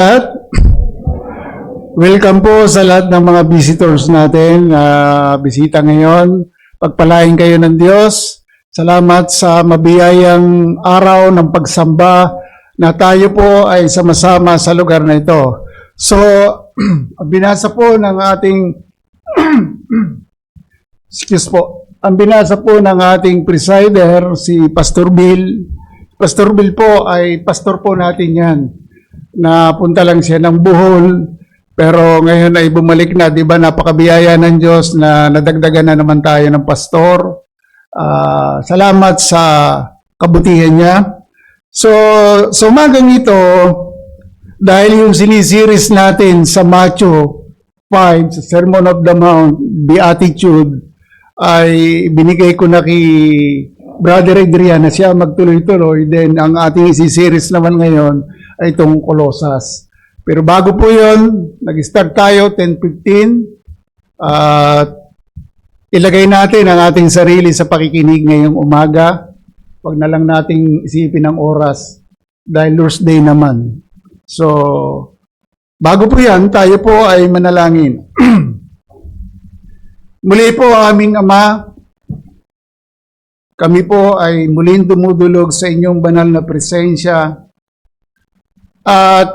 At welcome po sa lahat ng mga visitors natin na bisita ngayon. Pagpalain kayo ng Diyos. Salamat sa mabiyayang araw ng pagsamba na tayo po ay sama-sama sa lugar na ito. So, binasa po ng ating ang binasa po ng ating presider, si Pastor Bill. Pastor Bill po ay pastor po natin yan. Napunta lang siya ng Bohol, pero ngayon ay bumalik na, di ba? Napakabiyaya ng Diyos na nadagdagan na naman tayo ng pastor. Salamat sa kabutihan niya. So umagang ito, dahil yung sinisiris natin sa Matthew 5, sa Sermon of the Mount, Beatitude, ay binigay ko na kay Brother Adrian na siya magtuloy-tuloy. Then ang ating isisiris naman ngayon ay itong Colossus. Pero bago po yun, nag-start tayo 10:15. Ilagay natin ang ating sarili sa pakikinig ngayong umaga. Huwag na lang nating isipin ang oras dahil Lord's Day naman. So, bago po yan, tayo po ay manalangin. Muli po aming Ama, kami po ay muling dumudulog sa inyong banal na presensya at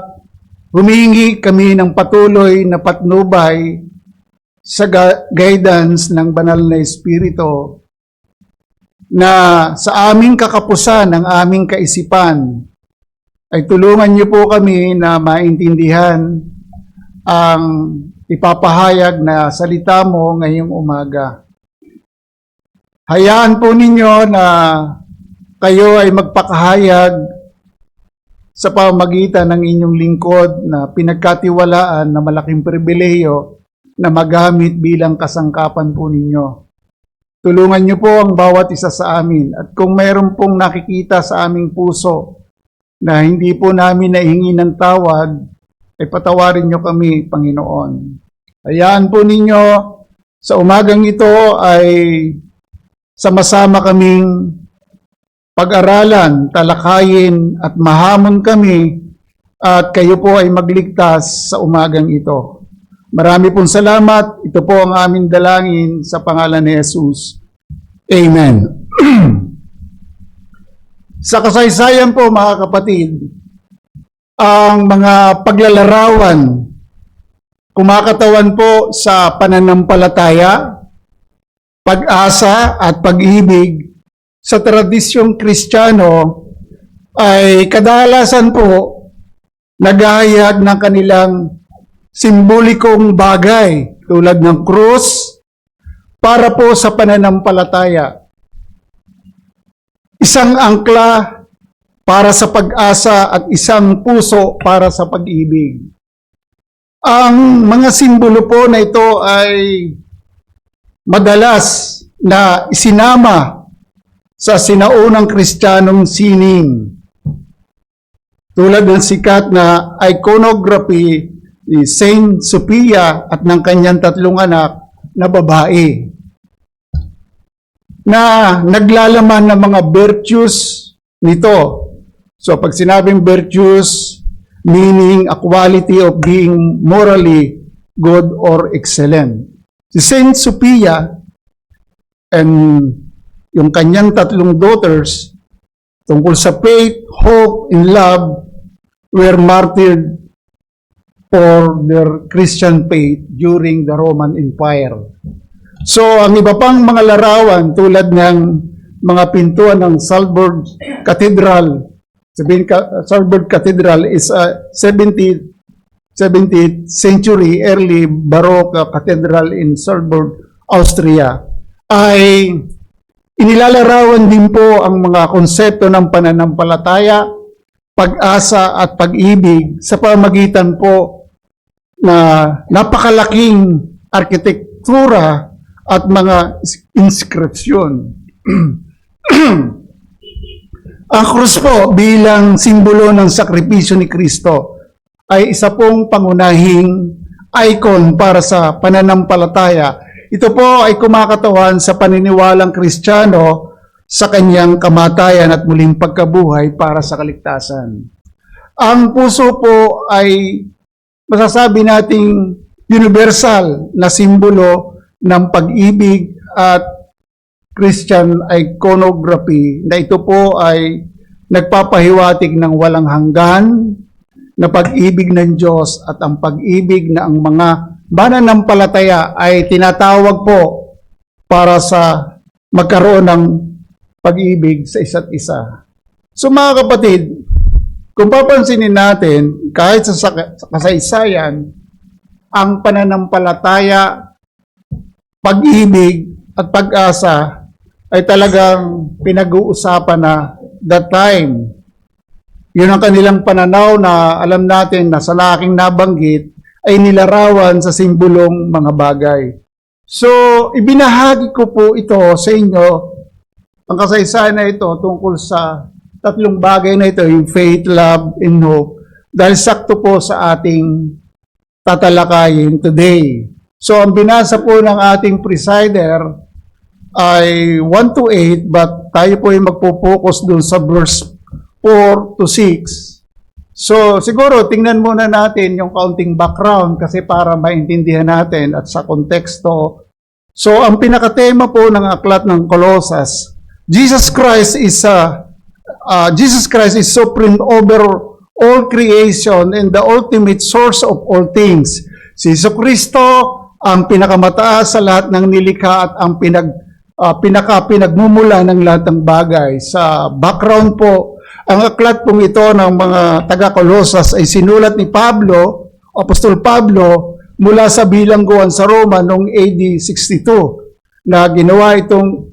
humingi kami ng patuloy na patnubay sa guidance ng banal na Espiritu na sa aming kakapusan, ng aming kaisipan, ay tulungan niyo po kami na maintindihan ang ipapahayag na salita mo ngayong umaga. Hayaan po ninyo na kayo ay magpakahayag sa pamamagitan ng inyong lingkod na pinagkatiwalaan na malaking pribilehiyo na magamit bilang kasangkapan po ninyo. Tulungan niyo po ang bawat isa sa amin at kung mayroon pong nakikita sa aming puso na hindi po namin nahingi ng tawad, ay patawarin niyo kami, Panginoon. Hayaan po ninyo sa umagang ito ay sama-sama kaming pag-aralan, talakayin at mahamon kami at kayo po ay magligtas sa umagang ito. Marami pong salamat. Ito po ang aming dalangin sa pangalan ni Jesus. Amen. Sa kasaysayan po mga kapatid, ang mga paglalarawan kumakatawan po sa pananampalataya, pag-asa at pag-ibig sa tradisyong Kristiyano ay kadalasan po naghahayag ng kanilang simbolikong bagay tulad ng krus para po sa pananampalataya. Isang angkla para sa pag-asa at isang puso para sa pag-ibig. Ang mga simbolo po na ito ay madalas na isinama sa sinaunang Kristiyanong sining. Tulad ng sikat na iconography ni Saint Sophia at ng kanyang tatlong anak na babae na naglalaman ng mga virtues nito. So pag sinabing virtues, meaning a quality of being morally good or excellent. Si Saint Sophia and yung kanyang tatlong daughters tungkol sa faith, hope, and love were martyred for their Christian faith during the Roman Empire. So, ang iba pang mga larawan tulad ng mga pintuan ng Salzburg Cathedral. Salzburg Cathedral is a 17th century early Baroque cathedral in Salzburg, Austria. Ay inilalarawan din po ang mga konsepto ng pananampalataya, pag-asa at pag-ibig sa pamamagitan po na napakalaking arkitektura at mga inskripsyon. Ang krus po bilang simbolo ng sakripisyo ni Kristo ay isa pong pangunahing icon para sa pananampalataya. Ito po ay kumakatawan sa paniniwalang Kristiyano sa kanyang kamatayan at muling pagkabuhay para sa kaligtasan. Ang puso po ay masasabi nating universal na simbolo ng pag-ibig at Christian iconography na ito po ay nagpapahiwatig ng walang hanggan na pag-ibig ng Diyos at ang pag-ibig na ang mga mananampalataya ay tinatawag po para sa magkaroon ng pag-ibig sa isa't isa. So mga kapatid, kung papansinin natin, kahit sa kasaysayan, ang pananampalataya, pag-ibig at pag-asa ay talagang pinag-uusapan na that time. Yun ang kanilang pananaw na alam natin na sa aking nabanggit ay nilarawan sa simbolong mga bagay. So, ibinahagi ko po ito sa inyo, ang kasaysayan na ito tungkol sa tatlong bagay na ito, yung faith, love, and hope, dahil sakto po sa ating tatalakayin today. So, ang binasa po ng ating presider ay 1 to 8, but tayo po ay magpo-focus dun sa verse 4 to 6. So, siguro, tingnan muna natin yung kaunting background kasi para maintindihan natin at sa konteksto. So, ang pinakatema po ng aklat ng Colossus, Jesus Christ is supreme over all creation and the ultimate source of all things. Si Jesucristo ang pinakamataas sa lahat ng nilikha at ang pinagmumula ng lahat ng bagay. Sa background po, ang aklat pong ito ng mga taga-Colossus ay sinulat ni Pablo, Apostol Pablo, mula sa bilangguan sa Roma noong AD 62 na ginawa itong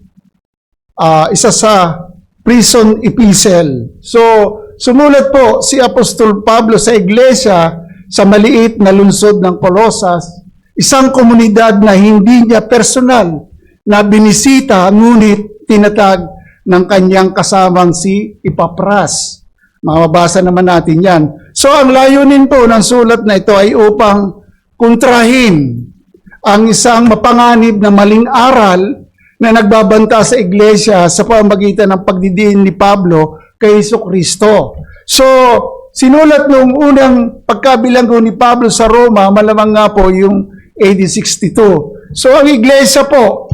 isa sa prison epistle. So, sumulat po si Apostol Pablo sa iglesia sa maliit na lungsod ng Colossus, isang komunidad na hindi niya personal na binisita ngunit tinatag ng kanyang kasamang si Epapras. Mababasa naman natin yan. So ang layunin po ng sulat na ito ay upang kontrahin ang isang mapanganib na maling aral na nagbabanta sa iglesia sa pamamagitan ng pagdidiin ni Pablo kay Jesucristo. So, sinulat nung unang pagkabilanggo ni Pablo sa Roma, malamang nga po yung AD 62. So, ang iglesia po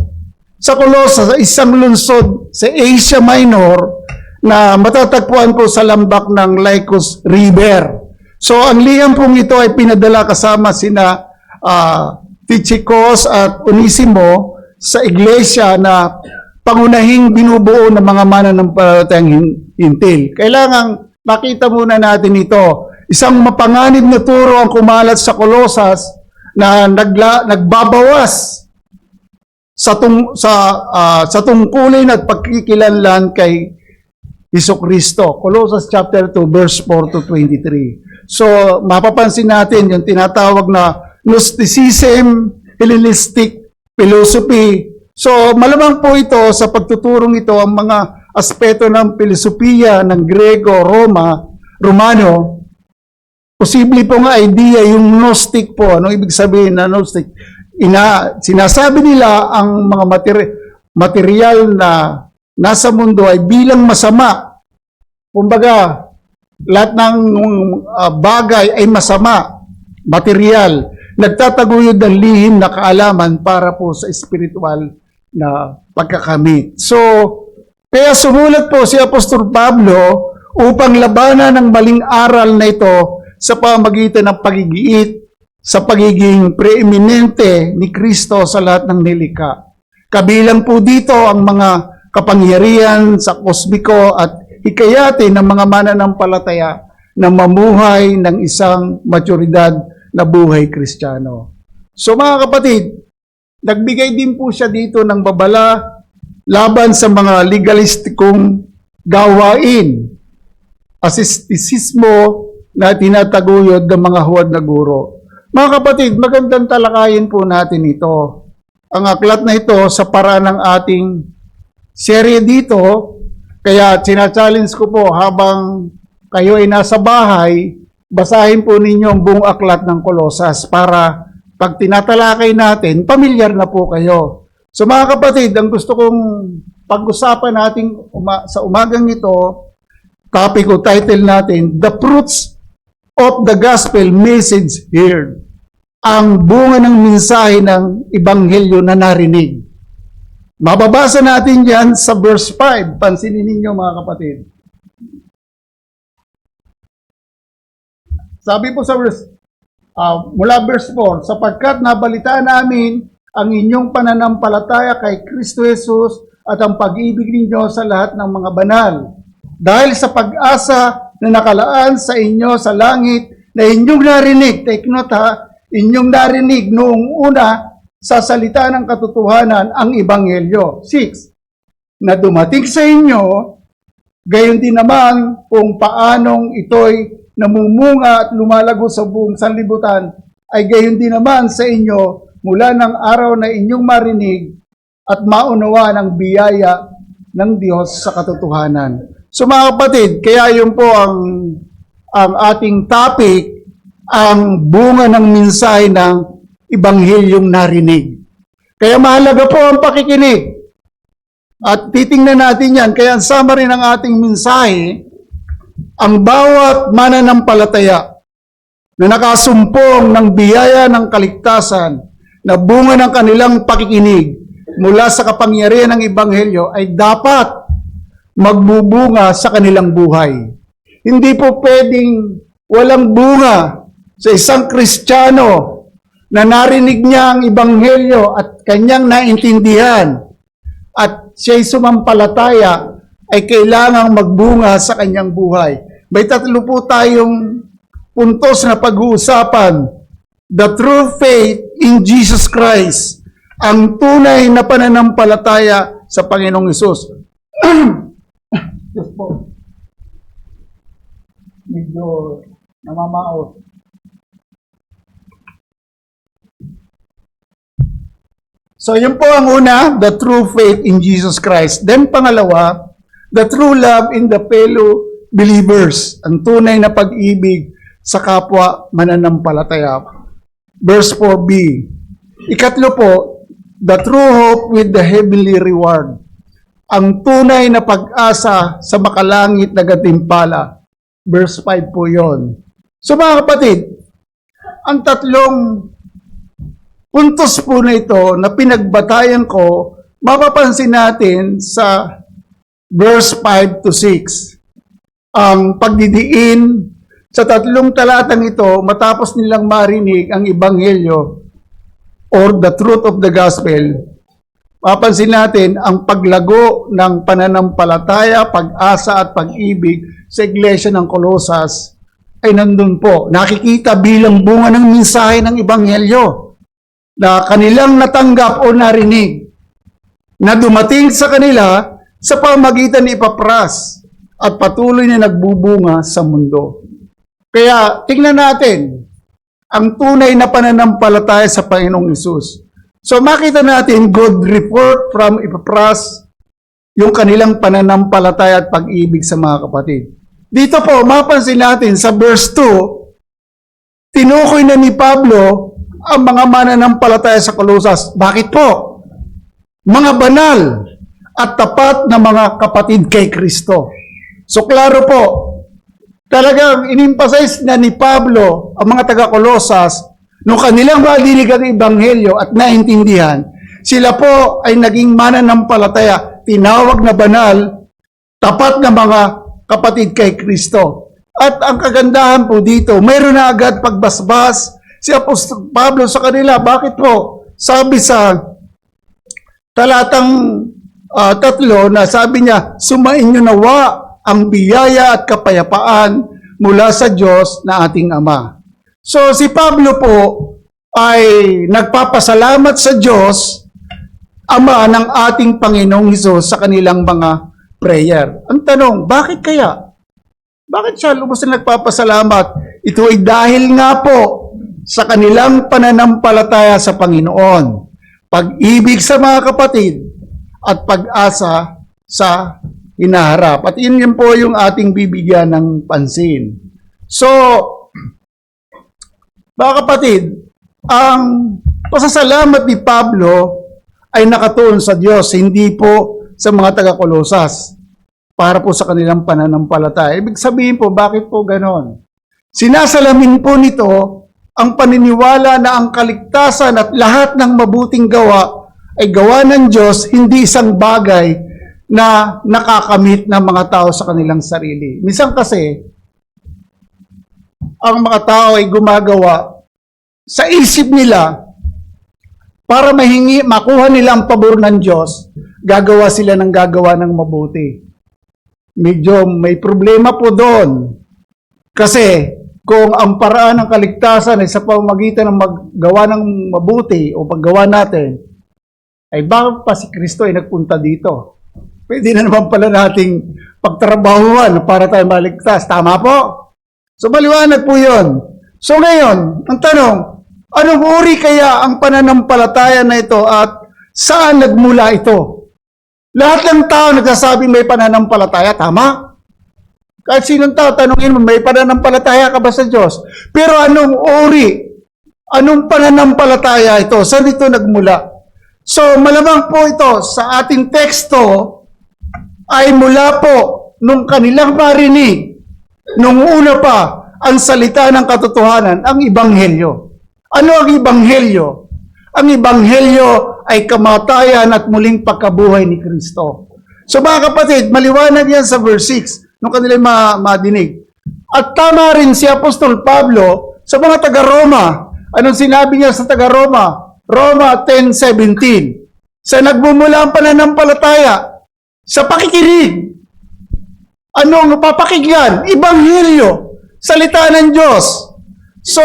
sa Colossus, isang lungsod sa Asia Minor na matatagpuan po sa lambak ng Lycus River. So, ang liham pong ito ay pinadala kasama sina Tychicus at Onesimo sa iglesia na pangunahing binubuo ng mga mananampalatayang hintil. Kailangang makita muna natin ito. Isang mapanganib na turo ang kumalat sa Colossus na nagbabawas sa tungkulin at pagkikilanlan kay Jesucristo. Colossus chapter 2 verse 4 to 23. So, mapapansin natin yung tinatawag na Gnosticism, Hellenistic philosophy. So, malamang po ito sa pagtuturong ito ang mga aspeto ng filosofiya ng Grego, Romano. Posible po nga idea yung Gnostic po. Ano ibig sabihin na Gnostic? Sinasabi nila ang mga material na nasa mundo ay bilang masama. Kumbaga, lahat ng bagay ay masama, material. Nagtataguyod ng lihim na kaalaman para po sa spiritual na pagkakamit. So, kaya sumulat po si Apostol Pablo upang labanan ang maling aral na ito sa pamamagitan ng pagigiit sa pagiging preeminente ni Kristo sa lahat ng nilikha. Kabilang po dito ang mga kapangyarihan sa kosmiko at hikayatin ng mga mananampalataya na mamuhay ng isang maturidad na buhay Kristiyano. So mga kapatid, nagbigay din po siya dito ng babala laban sa mga legalistikong gawain, asistismo na tinataguyod ng mga huwad na guro. Mga kapatid, magandang talakayin po natin ito. Ang aklat na ito sa paraan ng ating serye dito, kaya sinachallenge ko po habang kayo ay nasa bahay, basahin po ninyo ang buong aklat ng Colossus para pag tinatalakay natin, pamilyar na po kayo. So mga kapatid, ang gusto kong pag-usapan natin sa umagang ito, topic o title natin, The Fruits of the gospel message heard. Ang bunga ng mensahe ng ebanghelyo na narinig. Mababasa natin yan sa verse 5. Pansinin ninyo mga kapatid. Sabi po sa mula verse 4, sapagkat nabalitaan namin ang inyong pananampalataya kay Kristo Jesus at ang pag-ibig ninyo sa lahat ng mga banal. Dahil sa pag-asa na nakalaan sa inyo sa langit na inyong narinig, take note ha, inyong narinig noong una sa salita ng katotohanan ang ebanghelyo. 6. Na dumating sa inyo, gayon din naman kung paanong ito'y namumunga at lumalago sa buong sanlibutan, ay gayon din naman sa inyo mula ng araw na inyong marinig at maunawa ng biyaya ng Diyos sa katotohanan. So mga kapatid, kaya yun po ang ating topic, ang bunga ng mensahe ng ebanghelyong narinig. Kaya mahalaga po ang pakikinig. At titingnan natin yan. Kaya ang summary ng ating mensahe, ang bawat mananampalataya na nakasumpong ng biyaya ng kaligtasan na bunga ng kanilang pakikinig mula sa kapangyarihan ng ebanghelyo ay dapat magbubunga sa kanilang buhay. Hindi po pwedeng walang bunga sa isang Kristiyano na narinig niya ang ebanghelyo at kanyang naintindihan at siya'y sumampalataya ay kailangang magbunga sa kanyang buhay. May tatlo po tayong puntos na pag-uusapan. The true faith in Jesus Christ. Ang tunay na pananampalataya sa Panginoong Hesus. Diyos po. Medyo namamaot. So yun po ang una, the true faith in Jesus Christ. Then pangalawa, the true love in the fellow believers. Ang tunay na pag-ibig sa kapwa mananampalataya. Verse 4b. Ikatlo po, the true hope with the heavenly reward. Ang tunay na pag-asa sa makalangit na gantimpala. Verse 5 po yon. So mga kapatid, ang tatlong puntos po na ito na pinagbatayan ko, mapapansin natin sa verse 5 to 6. Ang pagdidiin sa tatlong talatang ito, matapos nilang marinig ang ebanghelyo or the truth of the gospel, mapapansin natin ang paglago ng pananampalataya, pag-asa at pag-ibig sa iglesia ng Colosas ay nandun po. Nakikita bilang bunga ng mensahe ng ebanghelyo na kanilang natanggap o narinig na dumating sa kanila sa pamagitan ni Epapras at patuloy na nagbubunga sa mundo. Kaya tingnan natin ang tunay na pananampalataya sa Panginoong Hesus. So makita natin good report from Epapras, yung kanilang pananampalataya at pag-ibig sa mga kapatid. Dito po, mapansin natin sa verse 2, tinukoy na ni Pablo ang mga mananampalataya sa Colosas. Bakit po? Mga banal at tapat na mga kapatid kay Kristo. So klaro po, talagang in-emphasize na ni Pablo ang mga taga-Colosas nung kanilang madinig ang ebanghelyo at naintindihan, sila po ay naging mananampalataya, tinawag na banal, tapat na mga kapatid kay Kristo. At ang kagandahan po dito, mayroon na agad pagbasbas si Apostol Pablo sa kanila. Bakit po? Sabi sa talatang 3 na sabi niya, sumainyo nawa ang biyaya at kapayapaan mula sa Diyos na ating Ama. So si Pablo po ay nagpapasalamat sa Diyos, Ama ng ating Panginoong Hesus sa kanilang mga prayer. Ang tanong, bakit kaya? Bakit siya lubos na nagpapasalamat? Ito ay dahil nga po sa kanilang pananampalataya sa Panginoon, pag-ibig sa mga kapatid, at pag-asa sa hinaharap. At yun po yung ating bibigyan ng pansin. So, mga kapatid, ang pasasalamat ni Pablo ay nakatuon sa Diyos, hindi po sa mga taga-Colosas para po sa kanilang pananampalataya. Ibig sabihin po, bakit po ganon? Sinasalamin po nito ang paniniwala na ang kaligtasan at lahat ng mabuting gawa ay gawa ng Diyos, hindi isang bagay na nakakamit ng mga tao sa kanilang sarili. Minsan kasi, ang mga tao ay gumagawa sa isip nila para makuha nila ang pabor ng Diyos, gagawa sila ng gagawa ng mabuti. Medyo may problema po doon. Kasi kung ang paraan ng kaligtasan ay sa pamamagitan ng maggawa ng mabuti o paggawa natin, ay bakit pa si Kristo ay nagpunta dito? Pwede na naman pala nating pagtrabahuan para tayo maligtas. Tama po? So maliwanag po yun. So ngayon, ang tanong, anong uri kaya ang pananampalataya na ito at saan nagmula ito? Lahat ng tao nagsasabi may pananampalataya, tama? Kahit sinong tao, tanongin mo, may pananampalataya ka ba sa Diyos? Pero anong uri? Anong pananampalataya ito? Saan ito nagmula? So, malamang po ito sa ating teksto ay mula po nung kanilang marinig, nung una pa, ang salita ng katotohanan, ang Ebanghelyo. Ano ang Ebanghelyo? Ang Ebanghelyo ay kamatayan at muling pagkabuhay ni Kristo. So mga kapatid, maliwanag yan sa verse 6, nung kanilang madinig. At tama rin si Apostol Pablo sa mga taga-Roma. Anong sinabi niya sa taga-Roma? Roma 10:17. Sa nagmumula ang pananampalataya, sa pakikinig. Anong papakinggan? Ebanghelyo, salita ng Diyos. So,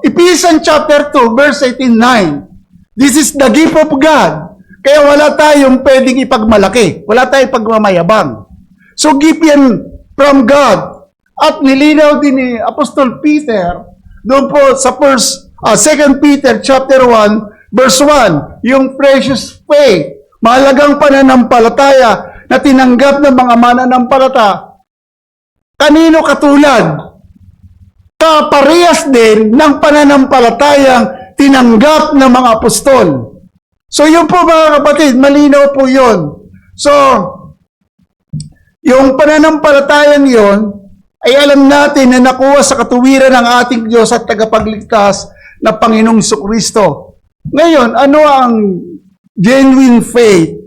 Ephesians chapter 2, verse 18:9. This is the gift of God. Kaya wala tayong pwedeng ipagmalaki. Wala tayong pagmamayabang. So, gift yan from God. At nilinaw din ni Apostol Peter doon po sa 2 Peter chapter 1, verse 1, yung precious faith, mahalagang pananampalataya na tinanggap ng mga mananampalata. Kanino katulad? Kaparehas din ng pananampalatayang tinanggap ng mga apostol. So yun po mga kapatid, malinaw po yun. So, yung pananampalatayang yun, ay alam natin na nakuha sa katuwiran ng ating Diyos at tagapagligtas na Panginoong Jesucristo. Ngayon, ano ang genuine faith?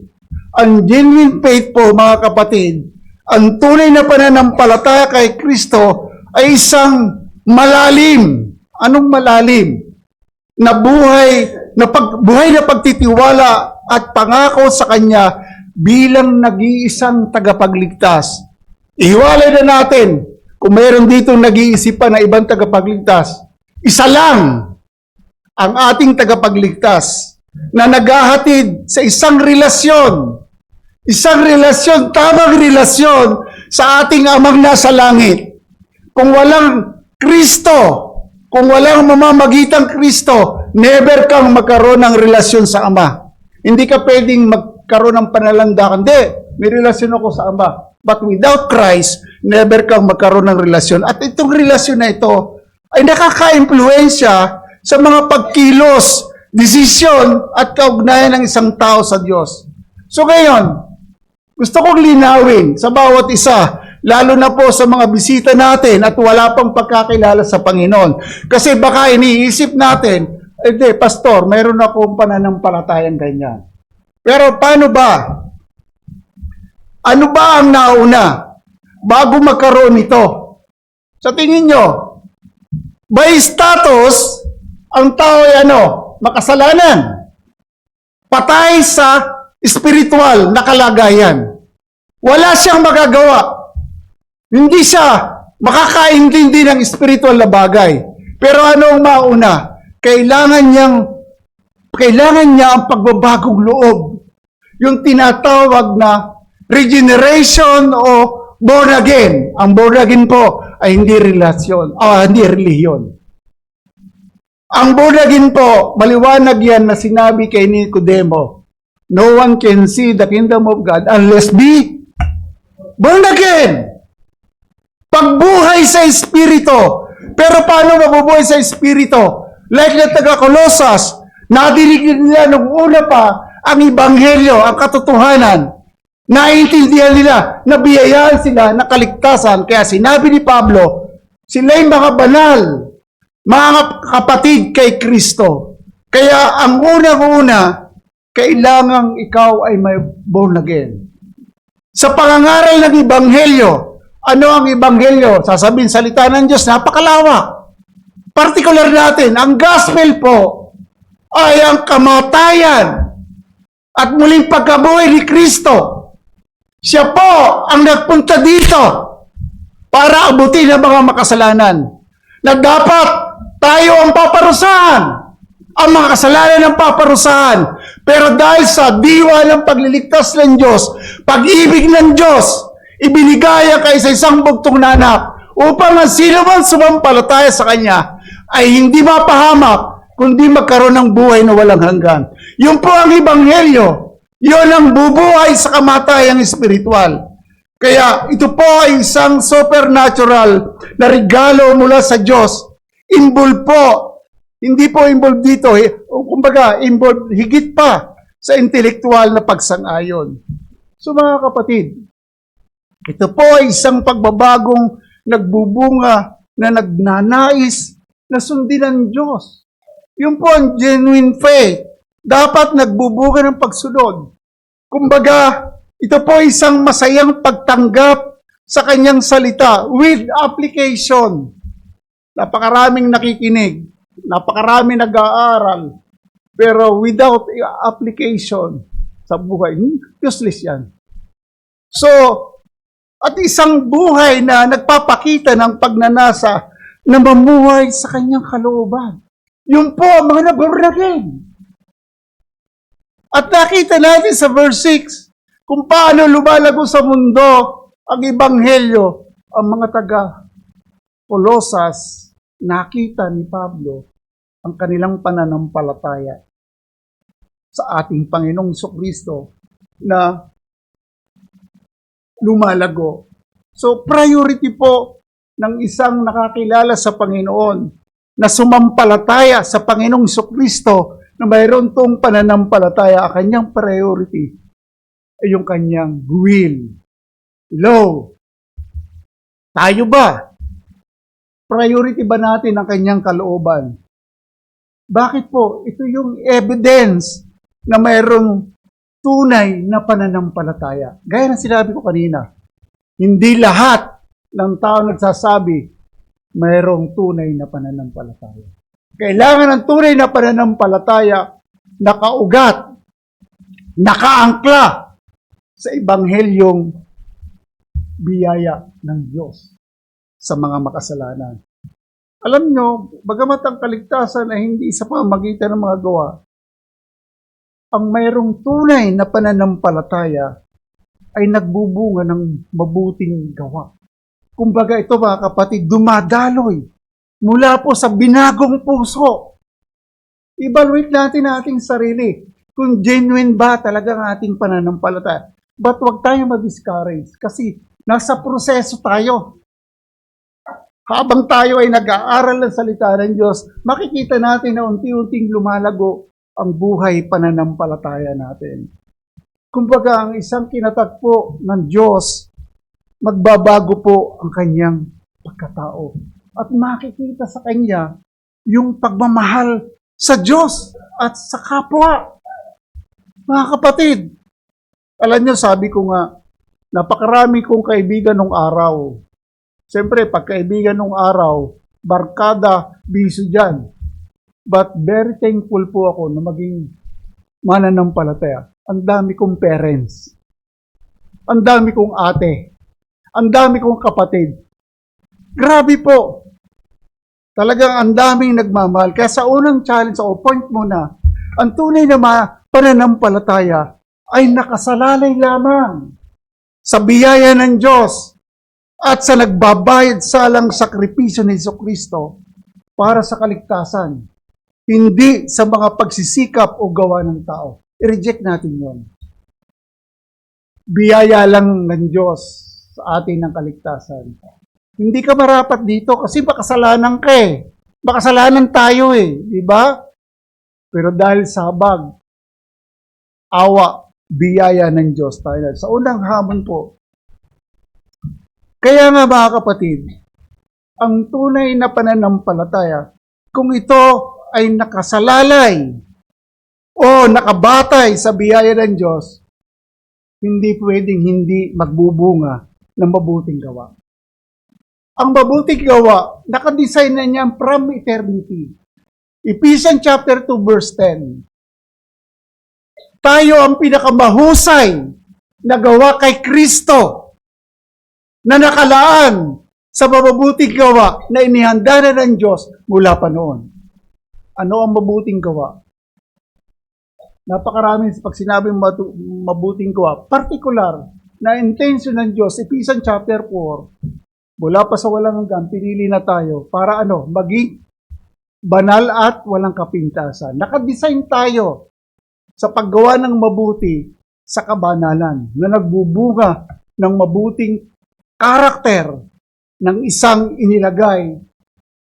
Ang genuine faith po, mga kapatid, ang tunay na pananampalataya kay Kristo ay isang malalim. Anong malalim? Buhay na pagtitiwala at pangako sa Kanya bilang nag-iisang tagapagligtas. Ihiwalay na natin kung mayroon dito nag-iisipan na ibang tagapagligtas. Isa lang ang ating tagapagligtas na naghahatid sa isang relasyon, tamang relasyon sa ating Amang nasa langit. Kung walang Kristo, kung walang mamamagitang Kristo, never kang magkaroon ng relasyon sa Ama. Hindi ka pwedeng magkaroon ng panalandakan. Hindi, may relasyon ako sa Ama. But without Christ, never kang magkaroon ng relasyon. At itong relasyon na ito ay nakaka-impluensya sa mga pagkilos, desisyon at kaugnayan ng isang tao sa Diyos. So ngayon, gusto kong linawin sa bawat isa, lalo na po sa mga bisita natin at wala pang pagkakilala sa Panginoon. Kasi baka iniisip natin, pastor, mayroon akong pananampalatayang ganyan. Pero paano ba? Ano ba ang nauna bago magkaroon ito? Sa tingin nyo, by status, ang tao ay makasalanan. Patay sa spiritual na kalagayan. Wala siyang magagawa. Hindi siya makakaintindi ng spiritual na bagay. Pero ano ang mauna? Kailangan niya ang pagbabagong loob. Yung tinatawag na regeneration o born again. Ang born again po ay hindi relihiyon. Ang born again po, maliwanag yan na sinabi kay Nicodemo, no one can see the kingdom of God unless be born again. Pagbuhay sa Espiritu. Pero paano mabubuhay sa Espiritu? Like na taga-Colossus, nadinig nila nung una pa ang Ebanghelyo, ang katotohanan. Naiintindihan nila, nabiyayaan sila na kaligtasan. Kaya sinabi ni Pablo, Sila'y mga banal, mga kapatid kay Kristo. Kaya ang unang-una, kailangang ikaw ay may born again. Sa pangangaral ng Ebanghelyo, ano ang Ebanghelyo? Sasabihin, salita ng Diyos, napakalawak. Particular natin, ang gospel po ay ang kamatayan at muling pagkabuhay ni Kristo. Siya po ang nagpunta dito para abutin ang mga makasalanan na dapat tayo ang paparusahan. Ang mga kasalanan ang paparusahan. Pero dahil sa diwa ng pagliligtas ng Diyos, pag-ibig ng Diyos, ibinigay kay sa isang bugtong na anak upang ang sino man sumampalataya sa Kanya ay hindi mapahamak, kundi magkaroon ng buhay na walang hanggan. Yun po ang Ebanghelyo. Yun ang bubuhay sa kamatayang espiritual. Kaya ito po ay isang supernatural na regalo mula sa Diyos. Involved po. Hindi po involved dito. Kumbaga, involved higit pa sa intelektual na pagsang-ayon. So mga kapatid, ito po ay isang pagbabagong nagbubunga na nagnanais na sundin ng Diyos. Yun po ang genuine faith. Dapat nagbubunga ng pagsunod. Kumbaga, ito po isang masayang pagtanggap sa kanyang salita with application. Napakaraming nakikinig, napakaraming nag-aaral, pero without application sa buhay, useless yan. So, at isang buhay na nagpapakita ng pagnanasa na mamuhay sa kanyang kalooban. Yun po ang mga nag-born. At nakita natin sa verse 6 kung paano lumalago sa mundo ang Ebanghelyo. Ang mga taga Colosas, nakita ni Pablo ang kanilang pananampalataya sa ating Panginoong Kristo na lumalago. So priority po ng isang nakakilala sa Panginoon na sumampalataya sa Panginoong Kristo na mayroon tong pananampalataya, ang kanyang priority ay yung kanyang will. Hello? Tayo ba? Priority ba natin ang kanyang kalooban? Bakit po? Ito yung evidence na mayroong tunay na pananampalataya. Gaya ng sinabi ko kanina, hindi lahat ng tao nagsasabi mayroong tunay na pananampalataya. Kailangan ng tunay na pananampalataya nakaugat, nakaangkla sa Ebanghelyong biyaya ng Diyos sa mga makasalanan. Alam nyo, bagamat ang kaligtasan ay hindi sa pamamagitan ng mga gawa, ang mayroong tunay na pananampalataya ay nagbubunga ng mabuting gawa. Kumbaga ito mga kapatid, dumadaloy mula po sa binagong puso. Evaluate natin ating sarili kung genuine ba talaga ang ating pananampalataya. But huwag tayo ma-discourage kasi nasa proseso tayo. Habang tayo ay nag-aaral ng salita ng Diyos, makikita natin na unti-unting lumalago ang buhay pananampalataya natin. Kumbaga, ang isang kinatagpo ng Diyos, magbabago po ang kanyang pagkatao. At makikita sa kanya yung pagmamahal sa Diyos at sa kapwa. Mga kapatid, alam niyo, sabi ko nga, napakarami kong kaibigan nung araw. Siyempre, pagkaibigan nung araw, barkada, biso dyan. But very thankful po ako na maging mananampalataya. Ang dami kong parents. Ang dami kong ate. Ang dami kong kapatid. Grabe po. Talagang ang daming nagmamahal. Kaya sa unang challenge, o point mo na, ang tunay na pananampalataya ay nakasalalay lamang sa biyaya ng Diyos at sa nagbabayad salang sakripisyo ni Jesucristo para sa kaligtasan. Hindi sa mga pagsisikap o gawa ng tao. I-reject natin yon. Biyaya lang ng Diyos sa atin ng kaligtasan. Hindi ka marapat dito kasi makasalanan ka eh. Makasalanan tayo eh. Di ba? Pero dahil sa habag, awa, biyaya ng Diyos tayo. Sa unang hamon po. Kaya nga mga kapatid, ang tunay na pananampalataya kung ito ay nakasalalay o nakabatay sa biyaya ng Diyos, hindi pwedeng hindi magbubunga ng mabuting gawa. Ang mabuting gawa, nakadesign na niya from eternity. Ephesians chapter 2 verse 10. Tayo ang pinakamahusay na gawa kay Kristo na nakalaan sa mabuting gawa na inihanda na ng Diyos mula pa noon. Ano ang mabuting gawa? Napakarami pag sinabing mabuting gawa, particular na intention ng Diyos, Ephesians chapter 4, mula pa sa walang hanggan, pinili na tayo para maging banal at walang kapintasan. Nakadesign tayo sa paggawa ng mabuti sa kabanalan na nagbubunga ng mabuting karakter ng isang inilagay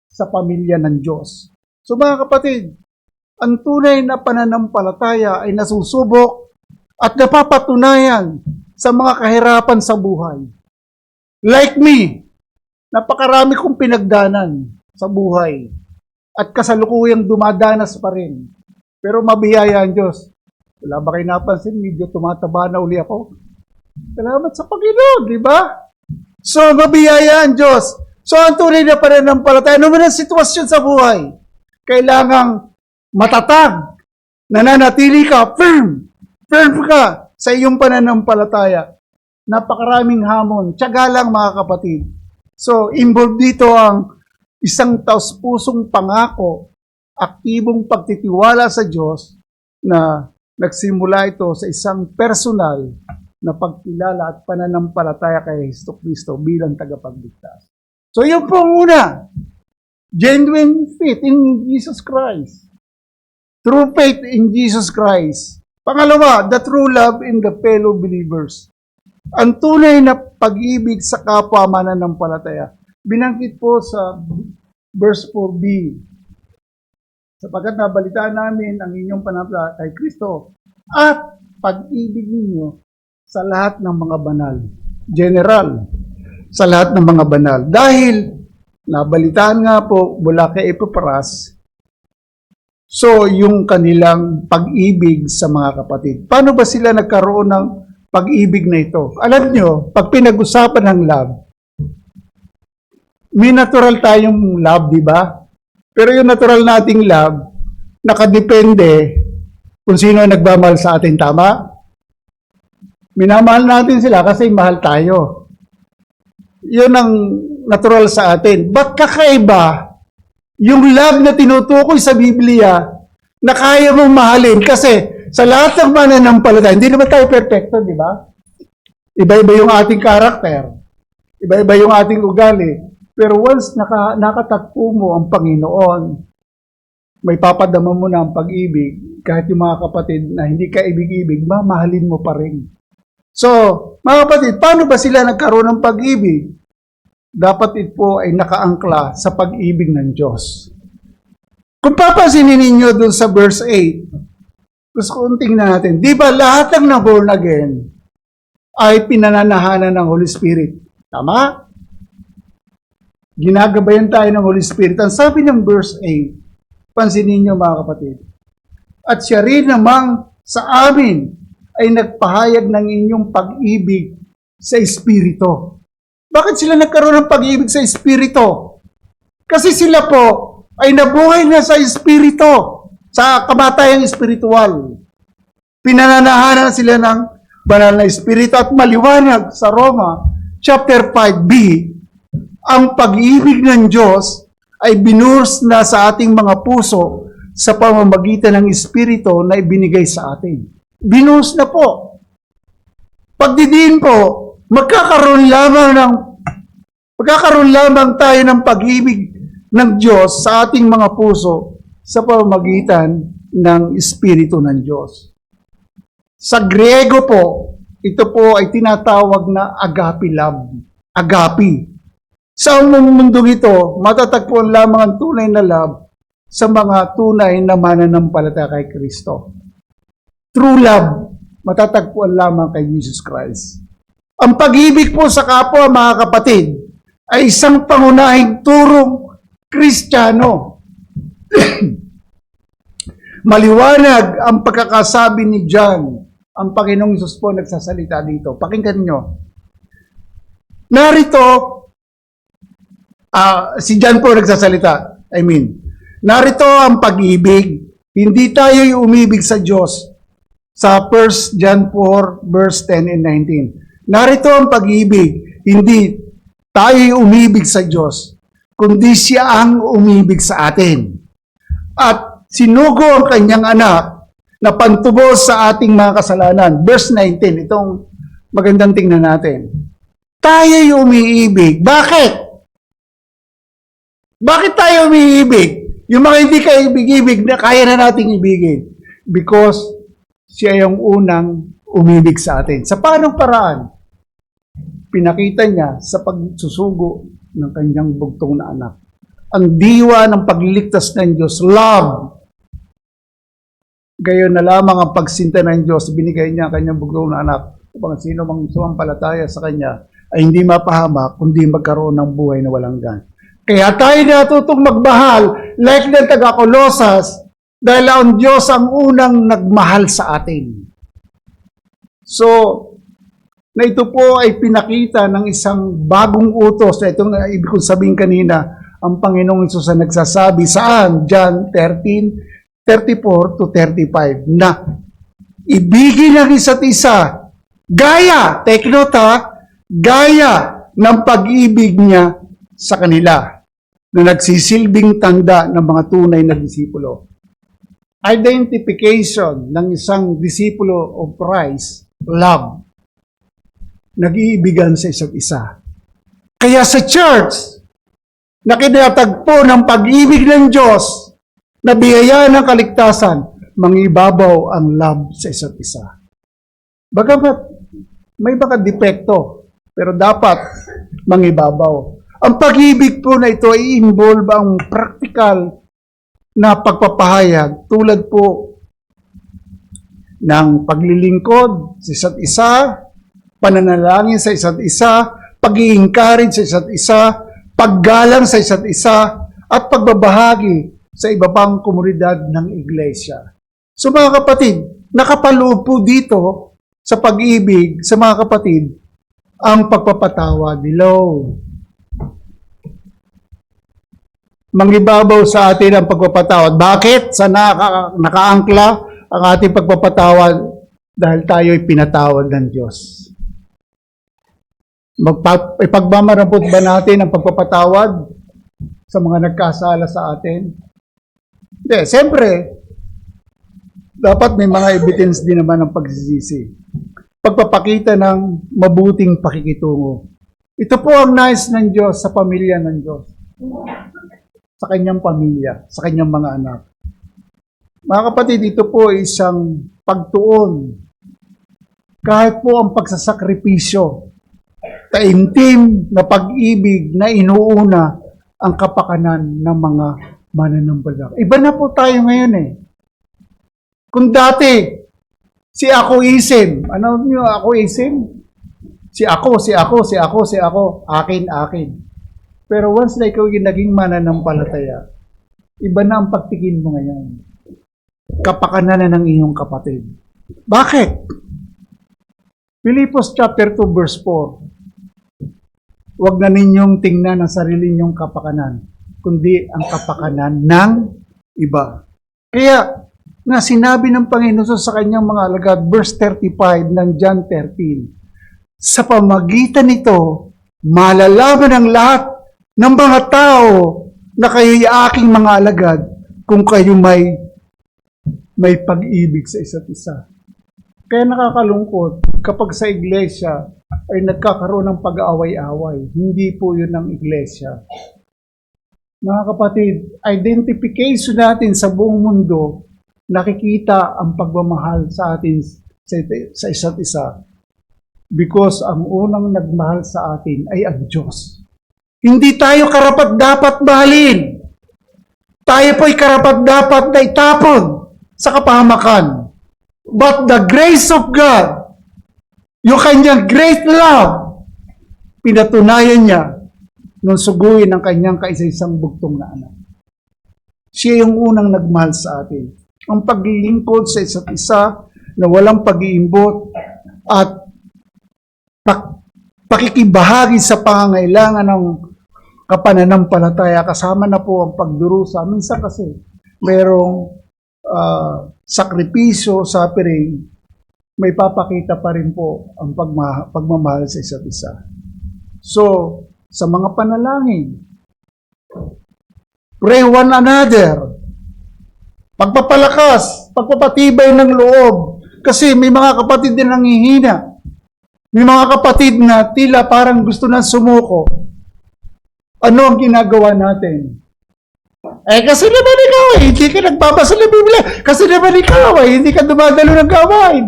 sa pamilya ng Diyos. So mga kapatid, ang tunay na pananampalataya ay nasusubok at napapatunayan sa mga kahirapan sa buhay. Like me, napakarami kong pinagdanan sa buhay at kasalukuyang dumadanas pa rin. Pero mabiyaya ang Diyos. Wala ba kayo napansin? Medyo tumataba na uli ako. Salamat sa Panginoon, di ba? So, mabiyaya ang Diyos. So, ang tunay na pananampalataya, ano man ang sitwasyon sa buhay, kailangang matatag, nananatili ka, firm ka sa iyong pananampalataya. Napakaraming hamon, tiyaga lang mga kapatid. So, involved dito ang isang taus-pusong pangako, aktibong pagtitiwala sa Diyos na nagsimula ito sa isang personal na pagkilala at pananampalataya kay Jesucristo bilang tagapagligtas. So, yun po ang una. Genuine faith in Jesus Christ. True faith in Jesus Christ. Pangalawa, the true love in the fellow believers. Ang tunay na pag-ibig sa kapwa mananampalataya. Binanggit po sa verse 4b. Sapagkat nabalitaan namin ang inyong pananampalataya kay Kristo at pag-ibig ninyo sa lahat ng mga banal. General, sa lahat ng mga banal. Dahil nabalitaan nga po mula kay Epapras, so yung kanilang pag-ibig sa mga kapatid. Paano ba sila nagkaroon ng pag-ibig na ito? Alam nyo, pag pinag-usapan ng love, may natural tayong love, di ba? Pero yung natural nating love, nakadepende kung sino ang nagmamahal sa atin, tama? Minamahal natin sila kasi mahal tayo. Yun ang natural sa atin. Ba't kakaiba yung love na tinutukoy sa Biblia na kaya mong mahalin? Kasi sa lahat ng mananampalataya, hindi naman tayo perfecto, di ba? Iba-iba yung ating karakter. Iba-iba yung ating ugali. Pero once nakatagpo mo ang Panginoon, may papadama mo na ang pag-ibig, kahit yung mga kapatid na hindi ka ibig-ibig, mamahalin mo pa rin. So, mga kapatid, paano ba sila nagkaroon ng pag-ibig? Dapat ito ay nakaangkla sa pag-ibig ng Diyos. Kung papansinin ninyo dun sa verse 8, gusto kong tingnan natin, di ba lahat ng born again ay pinananahanan ng Holy Spirit? Tama? Ginagabayan tayo ng Holy Spirit. Ang sabi ng verse 8, pansinin niyo mga kapatid, at siya rin namang sa amin ay nagpahayag ng inyong pag-ibig sa Espiritu. Bakit sila nagkaroon ng pag-ibig sa Espiritu? Kasi sila po ay nabuhay na sa Espiritu, sa kamatayang espiritual. Pinananahanan sila ng banal na Espiritu at maliwanag sa Roma chapter 5b, ang pag-ibig ng Diyos ay binuhos na sa ating mga puso sa pamamagitan ng Espiritu na ibinigay sa atin. Binuhos na po. Pagdidiin po, magkakaroon lamang tayo ng pag-ibig ng Diyos sa ating mga puso sa pamamagitan ng Espiritu ng Diyos. Sa Griego po, ito po ay tinatawag na agape love. Agape. Sa mundong ito, matatagpuan lamang ang tunay na love sa mga tunay na mananampalataya kay Kristo. True love, matatagpuan lamang kay Jesus Christ. Ang pag-ibig po sa kapwa, mga kapatid, ay isang pangunahing turong Kristiyano. Maliwanag ang pagkakasabi ni John. Ang Panginoong Hesus po nagsasalita dito. Pakinggan nyo. Narito, si John po nagsasalita. Narito ang pag-ibig. Hindi tayo umibig sa Diyos. Sa 1 John 4, verse 10 and 19. Narito ang pag-ibig. Hindi tayo umibig sa Diyos, kundi siya ang umibig sa atin. At sinugo ang kanyang anak na pantubos sa ating mga kasalanan. Verse 19, itong magandang tingnan natin. Tayo'y umiibig. Bakit? Bakit tayo umiibig? Yung mga hindi kaibig-ibig na kaya na nating ibigin. Because siya yung unang umibig sa atin. Sa paanong paraan? Pinakita niya sa pagsusugo ng kanyang bugtong na anak. Ang diwa ng pagliligtas ng Diyos, love. Gayon na lamang ang pagsinta ng Diyos, binigay niya ang kanyang bugtong na anak upang sino mang sumampalataya sa kanya ay hindi mapahamak, kundi magkaroon ng buhay na walang hanggan. Kaya tayo natutong magmahal, like ng taga-Kolosas, dahil ang Diyos ang unang nagmahal sa atin. So, na ito po ay pinakita ng isang bagong utos, na itong ibig kong sabihin kanina, ang Panginoong Hesus ang nagsasabi saan? John 13, 34 to 35, na ibigin ang isa't isa, gaya, take note ha, gaya ng pag-ibig niya sa kanila, na nagsisilbing tanda ng mga tunay na disipulo. Identification ng isang disipulo of Christ, love. Nag-iibigan sa isa't isa. Kaya sa church, na kinatagpo ng pag-ibig ng Diyos, na biyaya ng kaligtasan, mangibabaw ang love sa isa't isa. Bagamat may baka depekto, pero dapat mangibabaw. Ang pag-ibig po na ito ay involve ang practical na pagpapahayag tulad po ng paglilingkod sa isa't isa, pananalangin sa isa't isa, pag-i-encourage sa isa't isa, paggalang sa isa't isa, at pagbabahagi sa iba pang komunidad ng iglesia. So mga kapatid, nakapaloob po dito sa pag-ibig sa mga kapatid ang pagpapatawad. Below. Mangibabaw sa atin ang pagpapatawad. Bakit? Sa nakaangkla ang ating pagpapatawad dahil tayo'y pinatawad ng Diyos. Ipagmamarapot ba natin ang pagpapatawad sa mga nagkasala sa atin? Hindi, siyempre, dapat may mga evidence din naman ng pagsisisi. Pagpapakita ng mabuting pakikitungo. Ito po ang nais ng Diyos sa pamilya ng Diyos. Sa kanyang pamilya, sa kanyang mga anak. Mga kapatid, ito po ay isang pagtuon. Kahit po ang pagsasakripisyo, taimtim na pag-ibig na inuuna ang kapakanan ng mga mananampalataya. Iba na po tayo ngayon eh. Kung dati, si ako-ism, ano nyo ako-ism? Si ako, akin. Pero once na ikaw yung naging mananampalataya, iba na ang pagtingin mo ngayon. Kapakanan na ng iyong kapatid. Bakit? Filipos chapter 2 verse 4. Huwag na ninyong tingnan ang sarili ninyong kapakanan, kundi ang kapakanan ng iba. Kaya, nga sinabi ng Panginoon sa kanyang mga alagad, verse 35 ng John 13, sa pamagitan nito, malalaman ng lahat ng mga tao na kayo'y aking mga alagad kung kayo may pag-ibig sa isa't isa. Kaya nakakalungkot kapag sa iglesia ay nagkakaroon ng pag-aaway-away. Hindi po yun ang iglesia. Mga kapatid, identification natin sa buong mundo, nakikita ang pagmamahal sa atin sa isa't isa. Because ang unang nagmahal sa atin ay ang Diyos. Hindi tayo karapat-dapat mahalin. Tayo po'y karapat-dapat na itapon sa kapahamakan. But the grace of God, yung kanyang great love, pinatunayan niya nung suguin ang kanyang kaisa-isang bugtong na anak. Siya yung unang nagmahal sa atin. Ang paglilingkod sa isa't isa na walang pag-iimbot at pakikibahagi sa pangangailangan ng kapananampalataya, kasama na po ang pagdurusa. Minsan kasi merong sakripisyo, suffering, may papakita pa rin po ang pagmamahal sa isa't isa. So, sa mga panalangin, pray one another, pagpapalakas, pagpapatibay ng loob, kasi may mga kapatid din nanghihina. May mga kapatid na tila parang gusto na sumuko. Ano ang ginagawa natin? Kasi naman ikaw hindi ka nagbabasa ng Biblia. Kasi naman ikaw hindi ka dumadalo ng gawain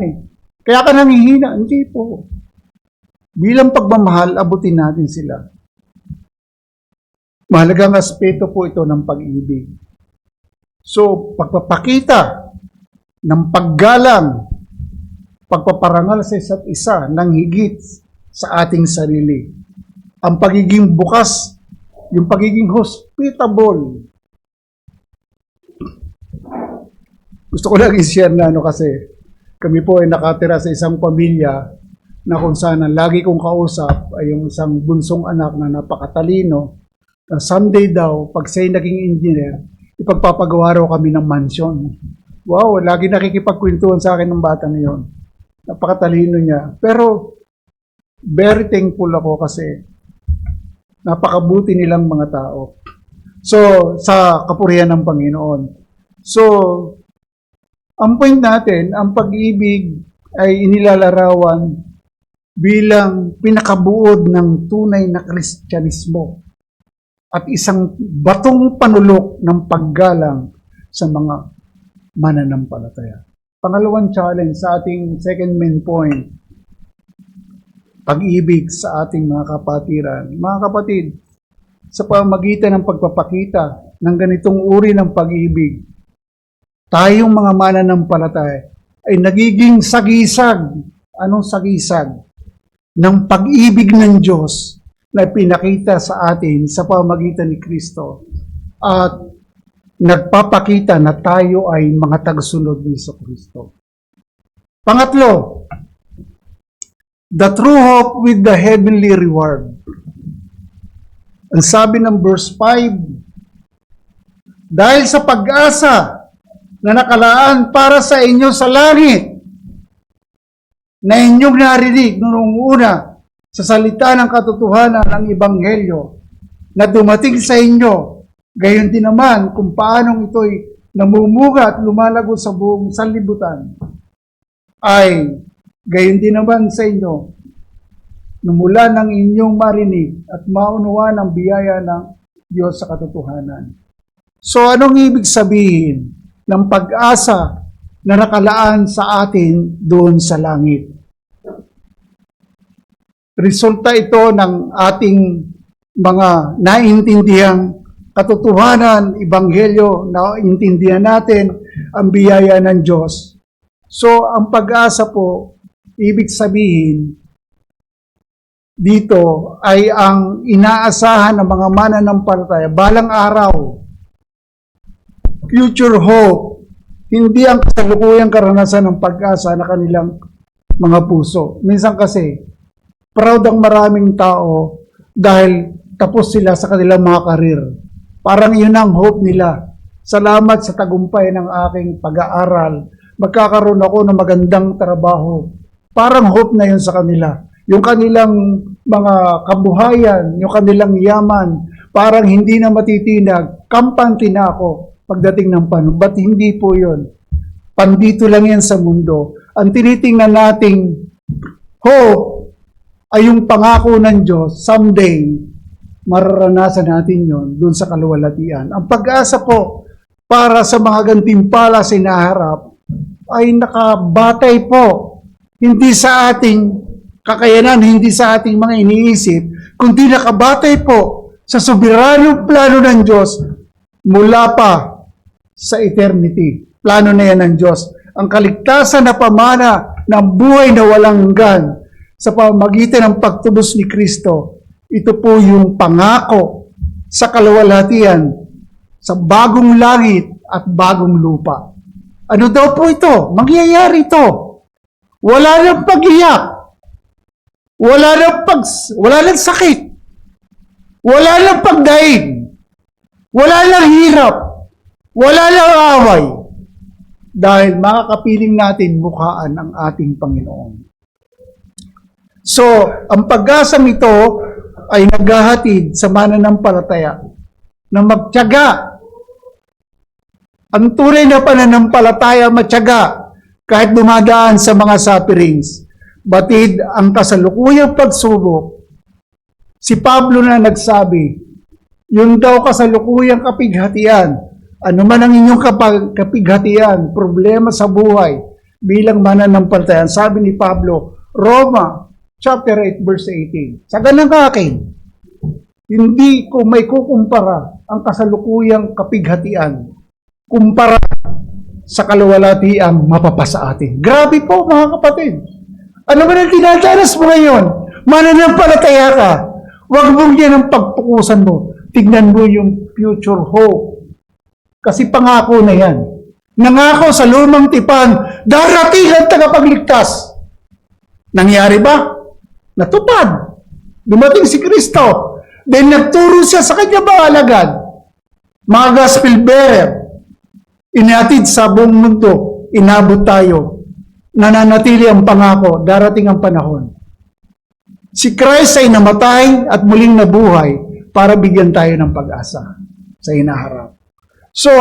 Kaya ka nanghihina. Hindi po. Bilang pagmamahal, abutin natin sila. Mahalagang aspeto po ito ng pag-ibig. So, pagpapakita ng paggalang, pagpaparangal sa isa't isa ng higit sa ating sarili. Ang pagiging bukas, yung pagiging hospitable. Gusto ko lang i-share na kasi kami po ay nakatira sa isang pamilya na kung saan lagi kong kausap ay yung isang bunsong anak na napakatalino na someday daw, pag siya'y naging engineer, ipagpapagawa raw kami ng mansion. Wow, lagi nakikipagkwentuhan sa akin ng bata na yun. Napakatalino niya. Pero, very thankful ako kasi napakabuti nilang mga tao. So, sa kapurihan ng Panginoon. So, ang point natin, ang pag-ibig ay inilalarawan bilang pinakabuod ng tunay na Kristyanismo at isang batong panulok ng paggalang sa mga mananampalataya. Pangalawang challenge sa ating second main point, pag-ibig sa ating mga kapatiran. Mga kapatid, sa pamamagitan ng pagpapakita ng ganitong uri ng pag-ibig, tayong mga mananampalataya ay nagiging sagisag. Anong sagisag? Ng pag-ibig ng Diyos na pinakita sa atin sa pamamagitan ni Kristo at nagpapakita na tayo ay mga tagasunod ni Kristo. Pangatlo, the true hope with the heavenly reward. Ang sabi ng verse 5, dahil sa pag-asa na nakalaan para sa inyo sa langit, na inyong narinig noong una sa salita ng katotohanan ng Ebanghelyo na dumating sa inyo, gayon din naman kung paanong ito'y namumuga at lumalago sa buong sanlibutan, ay gayon din naman sa inyo, numula ng inyong marinig at maunawa ng biyaya ng Diyos sa katotohanan. So, anong ibig sabihin ng pag-asa na nakalaan sa atin doon sa langit? Resulta ito ng ating mga naintindihang katotohanan, Ebanghelyo, naintindihan natin ang biyaya ng Diyos. So, ang pag-asa po, ibig sabihin, dito ay ang inaasahan ng mga mananampalataya, balang araw, future hope, hindi ang kasalukuyang karanasan ng pag-asa na kanilang mga puso. Minsan kasi, proud ang maraming tao dahil tapos sila sa kanilang mga karir. Parang yun ang hope nila. Salamat sa tagumpay ng aking pag-aaral. Magkakaroon ako ng magandang trabaho. Parang hope na yun sa kanila. Yung kanilang mga kabuhayan, yung kanilang yaman, parang hindi na matitinag. Kampante na ako pagdating ng panahon. Ba't hindi po yun? Pandito lang yan sa mundo. Ang tinitingnan nating hope ay yung pangako ng Diyos, someday, mararanasan natin yon doon sa kaluwalhatian. Ang pag-asa po para sa mga gantimpala sa inaharap ay nakabatay po hindi sa ating kakayanan, hindi sa ating mga iniisip, kundi nakabatay po sa soberanong plano ng Diyos mula pa sa eternity. Plano na yan ng Diyos. Ang kaligtasan na pamana ng buhay na walang hanggan sa pamamagitan ng pagtubos ni Kristo Ito po yung pangako sa kaluwalhatian, sa bagong langit at bagong lupa. Ano daw po ito? Mangyayari ito. Wala nang pag-iyak. Wala nang sakit. Wala nang pagdaig. Wala nang hirap. Wala nang away. Dahil makakapiling natin mukhaan ang ating Panginoon. So, ang pag-asang ito ay naghahatid sa mananampalataya na magtiyaga. Ang tunay na pananampalataya matyaga kahit dumadaan sa mga sufferings. Batid ang kasalukuyang pagsubok. Si Pablo na nagsabi, yun daw kasalukuyang kapighatian. Ano man ang inyong kapighatian, problema sa buhay bilang mananampalataya. Sabi ni Pablo, Roma chapter 8 verse 18. Sa ganang akin, hindi ko may kukumpara ang kasalukuyang kapighatian kumpara sa kaluwalhatiang mapapasa atin. Grabe po mga kapatid. Ano ba ang tinatanas mo ngayon? Mananampalataya ka. Huwag mong yan ang pagpukusan mo. Tignan mo yung future hope. Kasi pangako na yan. Nangako sa lumang tipan, darating ang tagapagligtas. Nangyari ba? Natupad. Dumating si Kristo. Then nagturo siya sa kanya mga alagad. Mga gospel bearer. Inatid sa buong mundo. Inabot tayo. Nananatili ang pangako. Darating ang panahon. Si Christ ay namatay at muling nabuhay para bigyan tayo ng pag-asa sa hinaharap. So,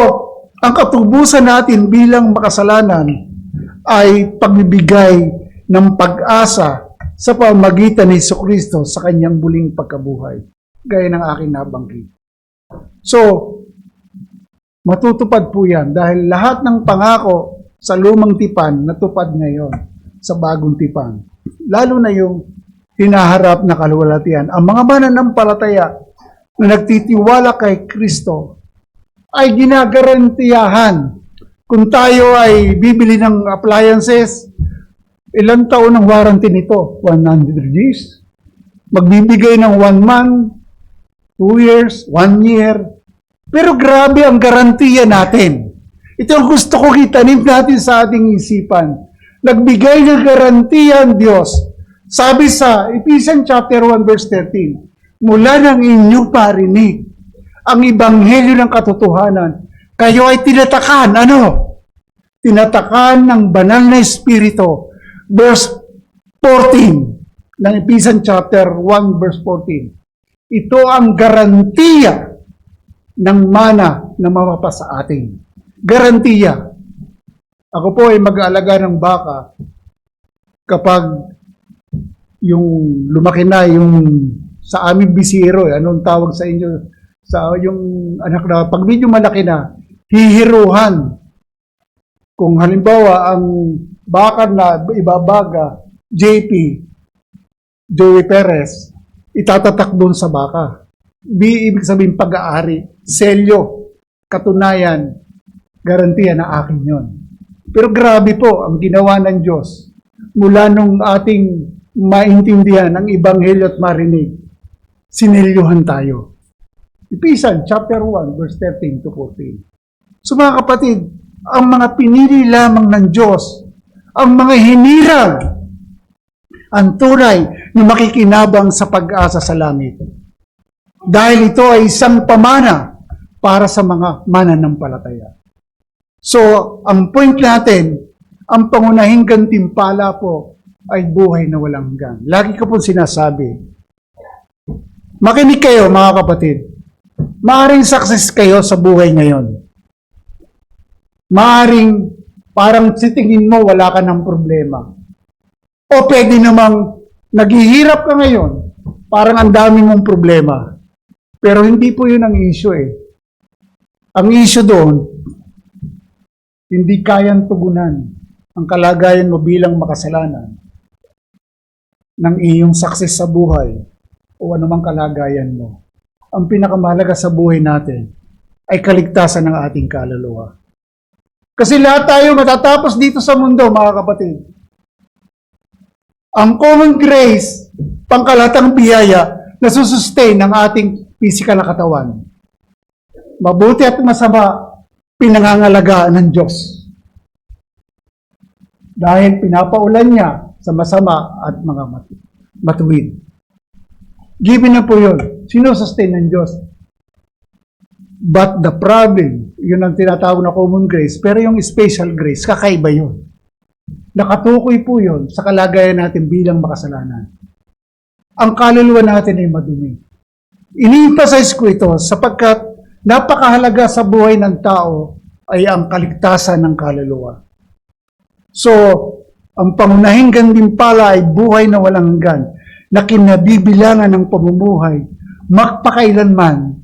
ang katubusan natin bilang makasalanan ay pagbibigay ng pag-asa sa pamamagitan ni Jesucristo sa kanyang muling pagkabuhay. Gaya ng aking nabanggit. So, matutupad po yan dahil lahat ng pangako sa lumang tipan natupad ngayon sa bagong tipan. Lalo na yung hinaharap na kaluwalhatian. Ang mga mananampalataya na nagtitiwala kay Kristo ay ginagarantiyahan. Kung tayo ay bibili ng appliances, ilang taon ang warranty nito? 100 years? Magbibigay ng 1 month, 2 years, 1 year. Pero grabe ang garantiya natin. Ito ang gusto ko itanim natin sa ating isipan. Nagbigay ng garantiya ang Diyos. Sabi sa Ephesians chapter 1 verse 13, mula ng inyong parinig ang ebanghelyo ng katotohanan, kayo ay tinatakan. Ano? Tinatakan ng banal na Espiritu. Verse 14 ng Ephesians chapter 1 verse 14. Ito ang garantiya ng mana na mapapasa atin. Garantiya. Ako po ay mag-aalaga ng baka kapag yung lumaki na yung sa aming bisiro, anong tawag sa inyo? Sa yung anak na, pag medyo malaki na, hihiruhan. Kung halimbawa, ang bakar na ibabaga, JP, Joey Perez, itatatak doon sa baka. Ibig sabihin pag-aari, selyo, katunayan, garantiya na akin yon. Pero grabe po ang ginawa ng Diyos mula nung ating maintindihan ang ebanghelyo at marinig, sinelyuhan tayo. Ephesians chapter 1 verse 13 to 14. So mga kapatid, ang mga pinili lamang ng Diyos, ang mga hinirang, ang tunay na makikinabang sa pag-asa sa langit. Dahil ito ay isang pamana para sa mga mananampalataya. So, ang point natin, ang pangunahing gantimpala po ay buhay na walang hanggan. Lagi ko po sinasabi, makinig kayo mga kapatid, maaring success kayo sa buhay ngayon. Maaring parang sitingin mo wala ka ng problema. O pwede namang naghihirap ka ngayon, parang ang dami mong problema. Pero hindi po yun ang issue eh. Ang issue doon, hindi kayang tugunan ang kalagayan mo bilang makasalanan ng iyong success sa buhay o anumang kalagayan mo. Ang pinakamahalaga sa buhay natin ay kaligtasan ng ating kaluluwa. Kasi lahat tayo matatapos dito sa mundo, mga kapatid. Ang common grace, pangkalatang biyaya, nasusustain ang ating physical na katawan. Mabuti at masama, pinangangalagaan ng Diyos. Dahil pinapaulan niya sa masama at mga matuwid. Given na po yun. Sinusustain ng Diyos. But the problem, yun ang tinatawag na common grace, pero yung special grace, kakaiba yun. Nakatukoy po yun sa kalagayan natin bilang makasalanan. Ang kaluluwa natin ay madumi. Ini-emphasize ko ito sapagkat napakahalaga sa buhay ng tao ay ang kaligtasan ng kaluluwa. So, ang pangunahing gantimpala ay buhay na walang hanggan, na kinabibilangan ng pamumuhay, magpakailanman,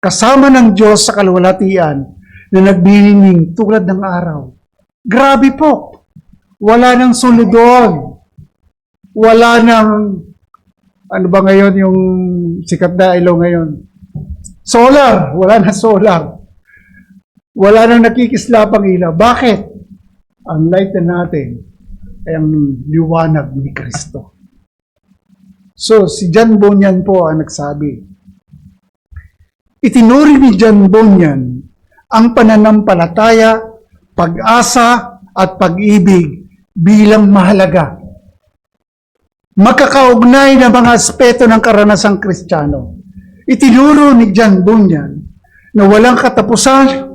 kasama ng Diyos sa kaluwalhatian na nagbihining tulad ng araw. Grabe po! Wala nang suludon. Wala nang, ano ba ngayon yung sikat na ilaw ngayon? Solar! Wala na solar. Wala nang nakikislapang ilaw. Bakit? Ang light na natin ay ang liwanag ni Kristo. So, si John Bunyan po ang nagsabi, itinuri ni John Bunyan ang pananampalataya, pag-asa at pag-ibig bilang mahalaga. Magkakaugnay na mga aspeto ng karanasang Kristiyano. Itinuro ni John Bunyan na walang katapusan,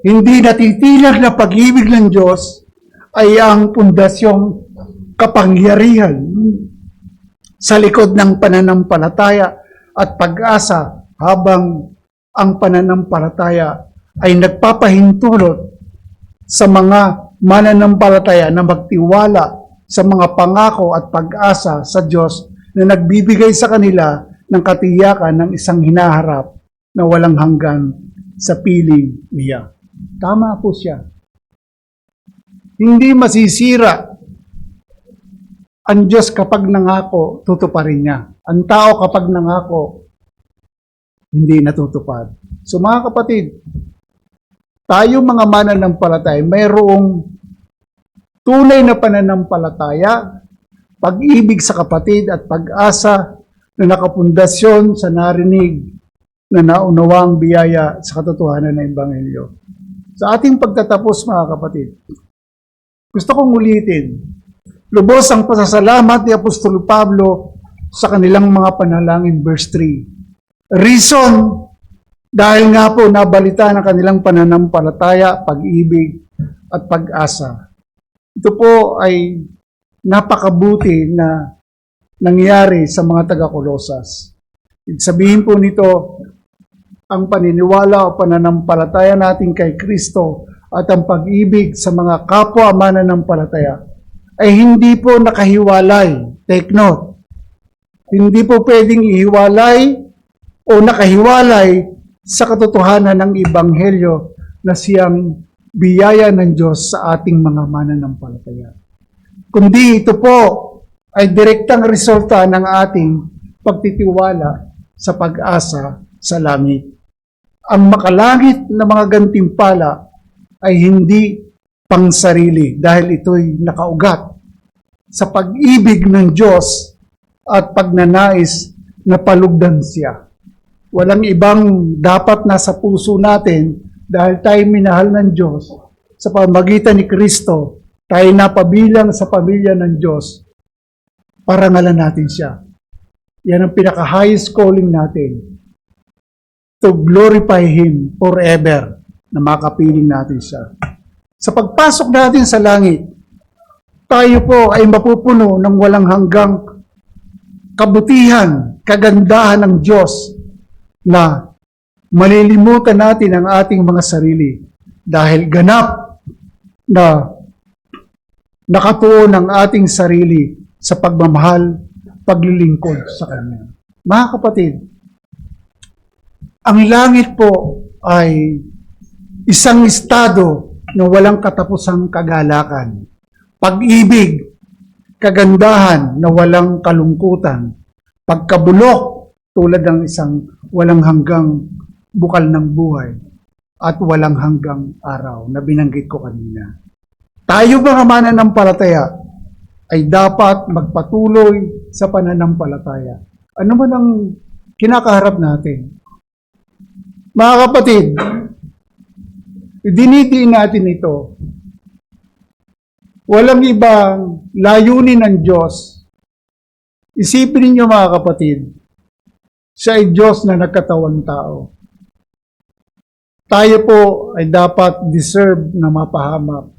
hindi natitilag na pag-ibig ng Diyos ay ang pundasyong kapangyarihan sa likod ng pananampalataya at pag-asa habang ang pananampalataya ay nagpapahintulot sa mga mananampalataya na magtiwala sa mga pangako at pag-asa sa Diyos na nagbibigay sa kanila ng katiyakan ng isang hinaharap na walang hanggan sa piling niya. Tama po siya. Hindi masisira ang Diyos kapag nangako, tutuparin niya. Ang tao kapag nangako, hindi natutupad. So mga kapatid, tayo mga mananampalataya, mayroong tunay na pananampalataya, pag-ibig sa kapatid at pag-asa na nakapundasyon sa narinig na naunawang biyaya sa katotohanan ng Ebanghelyo. Sa ating pagtatapos mga kapatid, gusto kong ulitin, lubos ang pasasalamat ni Apostol Pablo sa kanilang mga panalangin, verse 3. Reason, dahil nga po nabalita ng kanilang pananampalataya, pag-ibig at pag-asa. Ito po ay napakabuti na nangyari sa mga taga-Kolosas. Ibig sabihin po nito, ang paniniwala o pananampalataya natin kay Kristo at ang pag-ibig sa mga kapwa mananampalataya ay hindi po nakahiwalay. Take note. Hindi po pwedeng ihiwalay o nakahiwalay sa katotohanan ng Ebanghelyo na siyang biyaya ng Diyos sa ating mga mananampalataya. Kundi ito po ay direktang resulta ng ating pagtitiwala sa pag-asa sa langit. Ang makalangit na mga gantimpala ay hindi pangsarili dahil ito'y nakaugat sa pag-ibig ng Diyos at pagnanais na palugdan siya. Walang ibang dapat nasa puso natin dahil tayo minahal ng Diyos sa pamamagitan ni Kristo, tayo napabilang sa pamilya ng Diyos, parangalan natin siya. Yan ang pinaka-highest calling natin, to glorify Him forever, na makapiling natin siya. Sa pagpasok natin sa langit, tayo po ay mapupuno ng walang hanggang kabutihan, kagandahan ng Diyos na malilimutan natin ang ating mga sarili dahil ganap na nakatuon ang ating sarili sa pagmamahal, paglilingkod sa Kanya. Mga kapatid, ang langit po ay isang estado na walang katapusang kagalakan. Pag-ibig, kagandahan na walang kalungkutan. Pagkabulok tulad ng isang walang hanggang bukal ng buhay at walang hanggang araw na binanggit ko kanina. Tayo mga mananampalataya ay dapat magpatuloy sa pananampalataya Ano man ang kinakaharap natin? Mga kapatid, dinidiin natin ito. Walang ibang layunin ng Diyos. Isipin ninyo mga kapatid, siya ay Diyos na nagkatawang tao. Tayo po ay dapat deserve na mapahamak.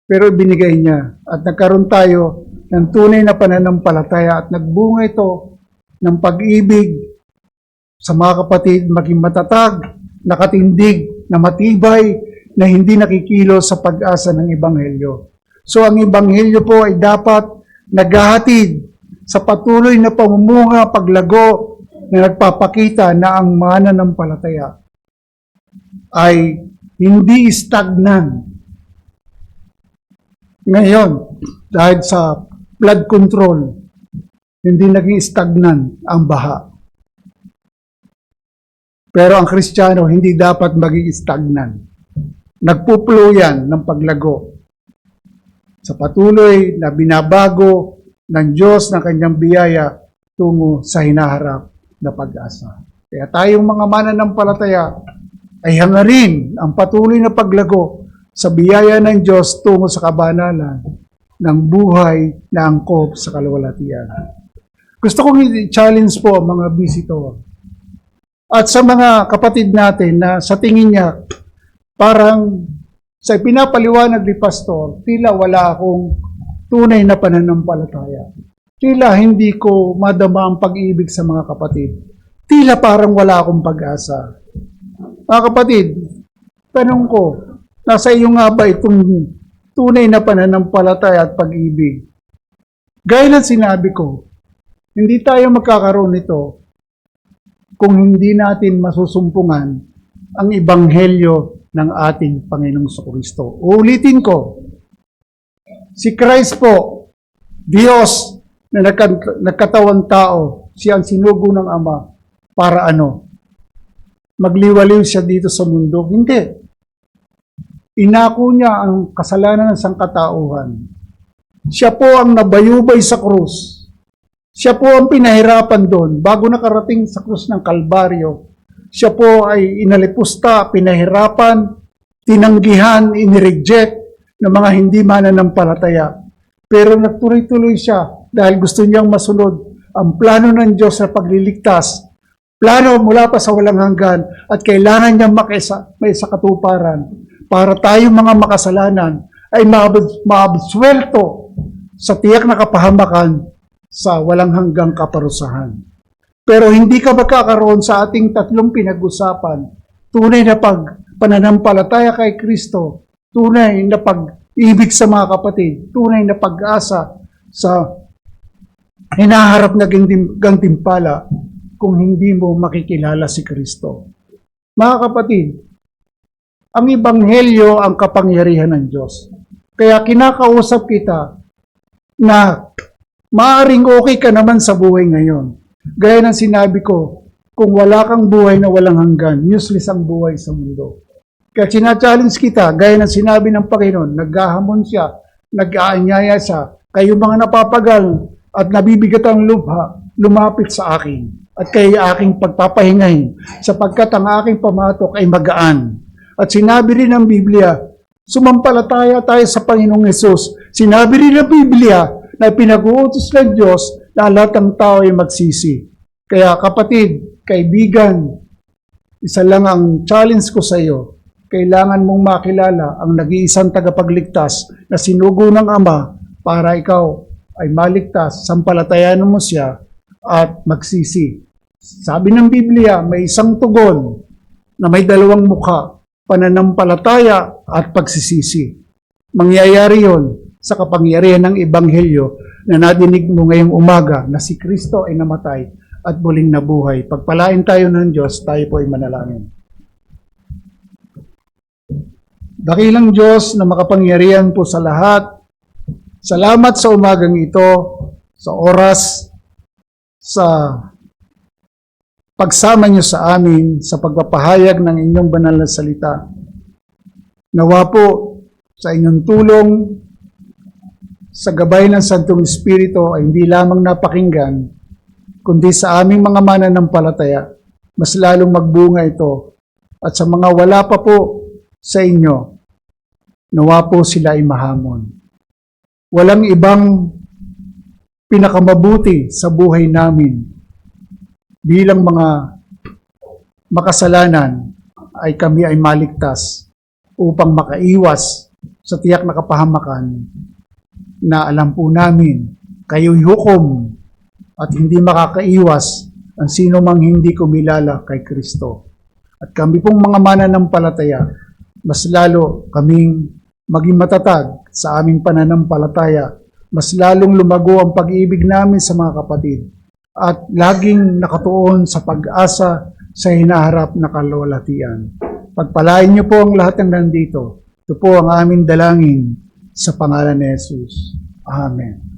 Pero ibinigay niya at nagkaroon tayo ng tunay na pananampalataya at nagbunga ito ng pag-ibig sa mga kapatid, maging matatag, nakatindig, na matibay, na hindi nakikilos sa pag-asa ng Ebanghelyo. So ang Ebanghelyo po ay dapat naghahatid sa patuloy na pamumunga, paglago, na nagpapakita na ang mananampalataya ay hindi stagnan. Ngayon, dahil sa flood control, hindi naging stagnan ang baha. Pero ang Kristiyano hindi dapat maging stagnan. Nagpuplo yan ng paglago sa patuloy na binabago ng Diyos ng kanyang biyaya tungo sa hinaharap na pag-asa. Kaya tayong mga mananampalataya ay hangarin ang patuloy na paglago sa biyaya ng Diyos tungo sa kabanalan ng buhay na angkop sa kaluwalhatian. Gusto kong i-challenge po mga visitor at sa mga kapatid natin na sa tingin niya parang sa pinapaliwanag ni Pastor, tila wala akong tunay na pananampalataya. Tila hindi ko madama ang pag-ibig sa mga kapatid. Tila parang wala akong pag-asa. Mga kapatid, tanong ko, nasa iyo nga ba itong tunay na pananampalataya at pag-ibig? Gaya ng sinabi ko, hindi tayo magkakaroon nito kung hindi natin masusumpungan ang Ebanghelyo ng ating Panginoong Kristo. Uulitin ko, si Christ po, Diyos na nagkatawang tao, siya ang sinugo ng Ama para ano? Magliwaliw siya dito sa mundo? Hindi. Inako niya ang kasalanan ng sangkatauhan. Siya po ang nabayubay sa krus. Siya po ang pinahirapan doon bago nakarating sa krus ng Kalbaryo. Siya po ay inalipusta, pinahirapan, tinanggihan, inireject ng mga hindi mananampalataya. Pero nagtuloy-tuloy siya dahil gusto niyang masunod ang plano ng Diyos sa pagliligtas. Plano mula pa sa walang hanggan at kailangan niyang may sa katuparan para tayo mga makasalanan ay maabsuelto sa tiyak na kapahamakan sa walang hanggang kaparusahan. Pero hindi ka magkakaroon sa ating tatlong pinag-usapan, tunay na pananampalataya kay Kristo, tunay na pag-ibig sa mga kapatid, tunay na pag-asa sa hinaharap na gantimpala kung hindi mo makikilala si Kristo. Mga kapatid, ang Ebanghelyo ang kapangyarihan ng Diyos. Kaya kinakausap kita na maaring okay ka naman sa buhay ngayon. Gaya ng sinabi ko, kung wala kang buhay na walang hanggan, useless ang buhay sa mundo. Kaya sinachallenge kita, gaya ng sinabi ng Panginoon, naghahamon siya, nag-aanyaya siya, kayo mga napapagal at nabibigat ang lubha, lumapit sa akin at kayo aking pagpapahingahin sapagkat ang aking pamatok ay magaan. At sinabi rin ng Biblia, sumampalataya tayo sa Panginoong Hesus. Sinabi rin ng Biblia na pinag-uutos ng Diyos na lahat ng tao ay magsisi. Kaya kapatid, kaibigan, isa lang ang challenge ko sa iyo. Kailangan mong makilala ang nag-iisang tagapagligtas na sinugo ng Ama para ikaw ay maligtas, sampalatayanan mo siya at magsisi. Sabi ng Biblia, may isang tugon na may dalawang mukha, pananampalataya at pagsisisi. Mangyayari yon sa kapangyarihan ng Ebanghelyo na nadinig mo ngayong umaga na si Kristo ay namatay at muling nabuhay. Pagpalain tayo ng Diyos, tayo po ay manalangin. Dakilang Diyos na makapangyarihan po sa lahat, salamat sa umagang ito, sa oras, sa pagsama niyo sa amin, sa pagpapahayag ng inyong banal na salita. Nawa po sa inyong tulong, sa gabay ng Santong Espiritu ay hindi lamang napakinggan, kundi sa aming mga mananampalataya, mas lalong magbunga ito. At sa mga wala pa po sa inyo, nawa po sila ay mahamon. Walang ibang pinakamabuti sa buhay namin bilang mga makasalanan ay kami ay maligtas upang makaiwas sa tiyak na kapahamakan na alam po namin kayo'y hukom at hindi makakaiwas ang sino mang hindi kumilala kay Kristo. At kami pong mga mananampalataya, mas lalo kaming maging matatag sa aming pananampalataya, mas lalong lumago ang pag-ibig namin sa mga kapatid at laging nakatuon sa pag-asa sa hinaharap na kalwalhatian. Pagpalain niyo po ang lahat ng nandito. Ito po ang aming dalangin sa pangalan ni Jesus. Amen.